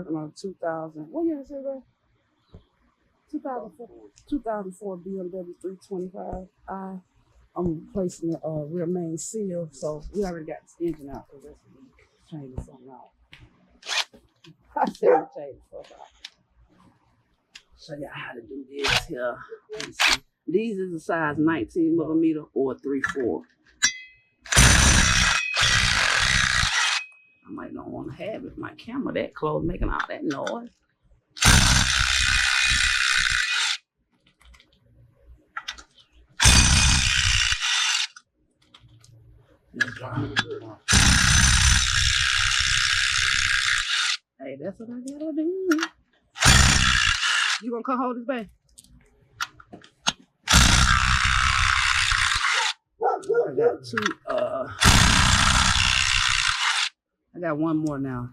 working on a 2000. What year is it, bro? 2004 BMW 325i. I'm replacing the rear main seal, so we already got this engine out because that's a leak. Changing something out. I said I'm changing something out. Show y'all how to do this here. Let me see. These is a size 19 millimeter or 3/4. I might not want to have it. My camera that close making all that noise. Hey, that's what I gotta do. You gonna come hold this back? I got two, I got one more now.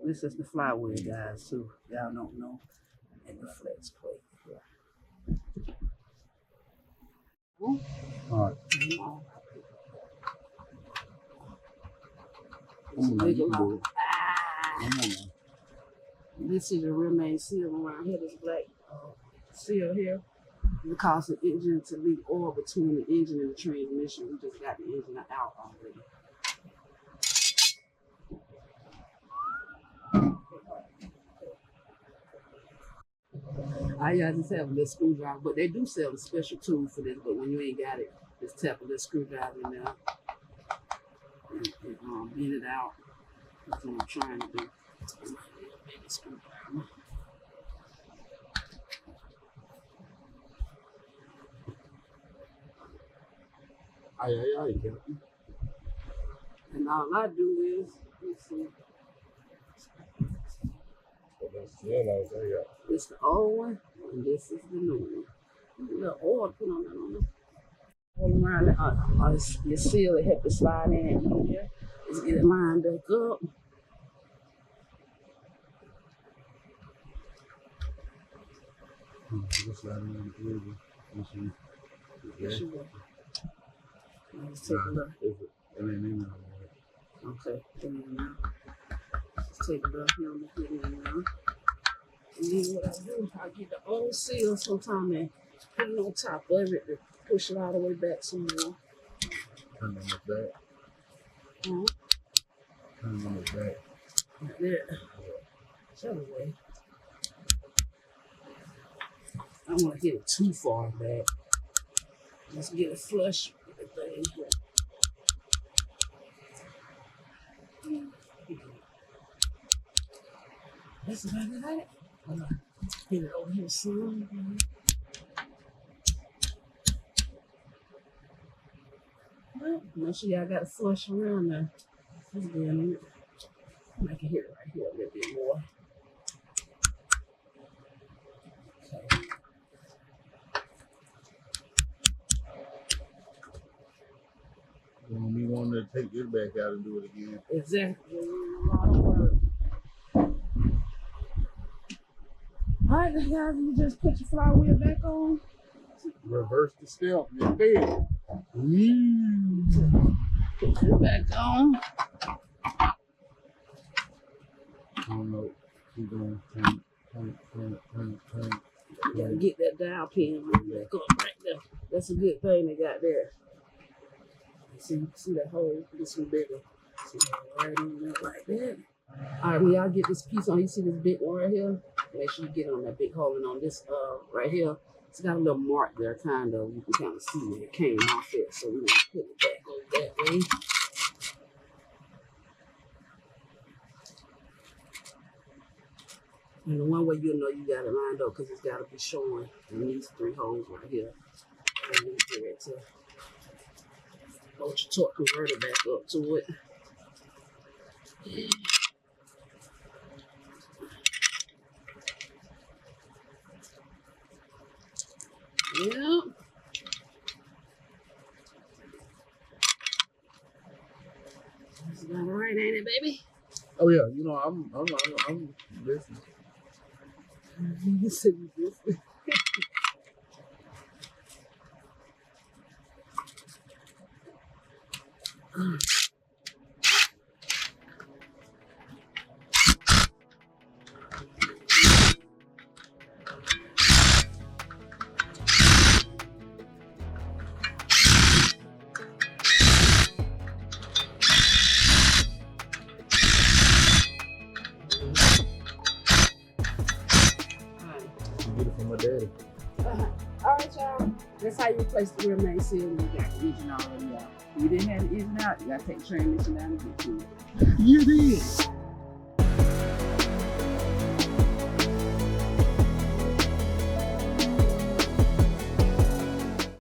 This is the flywheel, guys, too. Y'all don't know. And the flex plate here. All right. This is the rear main seal around here. This black seal here. It causes the engine to leak oil between the engine and the transmission. We just got the engine out already. I just have a little screwdriver, but they do sell a special tool for this. But when you ain't got it, just tap a little screwdriver in there and bend it out. That's what I'm trying to do. Baby screwdriver. Aye, Captain. And all I do is, let's see. It's the old one, and this is the new one. A little oil put on that on there. All around your seal, it help it slide in here. Let's get it lined back up. Just slide in the river. Yes, you will. Let's take a look. Okay, let's take a look here on the video now. And then what I do, I get the old seal sometime and put it on top of it to push it all the way back some more. Turn on the back. Turn on the back. Like that. Show the way. I don't want to hit it too far back. Just get it flush with the thing here. That's about it. Hit it over here some. Well, make sure y'all got to flush around there. I can hit it right here a little bit more. Okay. When we want to take this back out and do it again. Exactly. A lot of work. All right, guys, you just put your flywheel back on. Reverse the step. You're dead. Put it back on. I don't know. Keep going. Turn it. You gotta get that dial pin back up right there. That's a good thing they got there. See that hole? This one bigger. See that right in there like that. All right, when y'all get this piece on, you see this big one right here? Make sure you get on that big hole, and on this right here, it's got a little mark there, kind of. You can kind of see where it came off it. So we're gonna put it back over that way. And the one way you'll know you got it lined up because it's got to be showing in these three holes right here. And you get it to load your torque converter back up to it. Yeah. That's about right, ain't it, baby? Oh yeah, you know I'm listening. You said you listening. Get it from my daddy. All right, y'all. That's how you replace the rear main seal when you got the engine already out. If you didn't have the engine out, you gotta take the transmission down and get to it. You did.